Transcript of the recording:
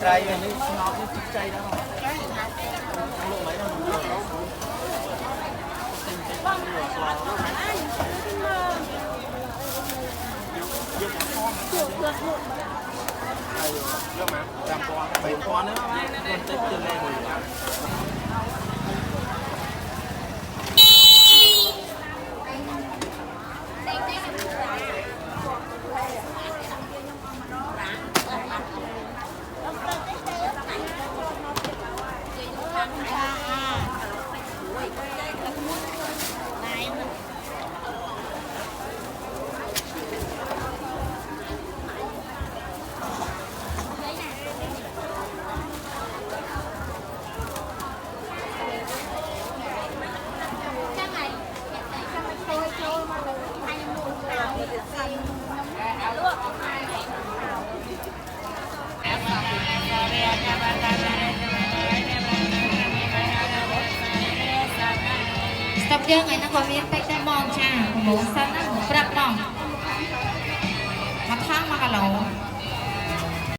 Đây là những ngọt cái thịt chay đó không? Luôn mấy đâu. Làm con, 7 con nữa, con tích lên rồi. Tập dương ngày nó có miếng tay tay mòn cha, bố săn á, bố bạc mòn.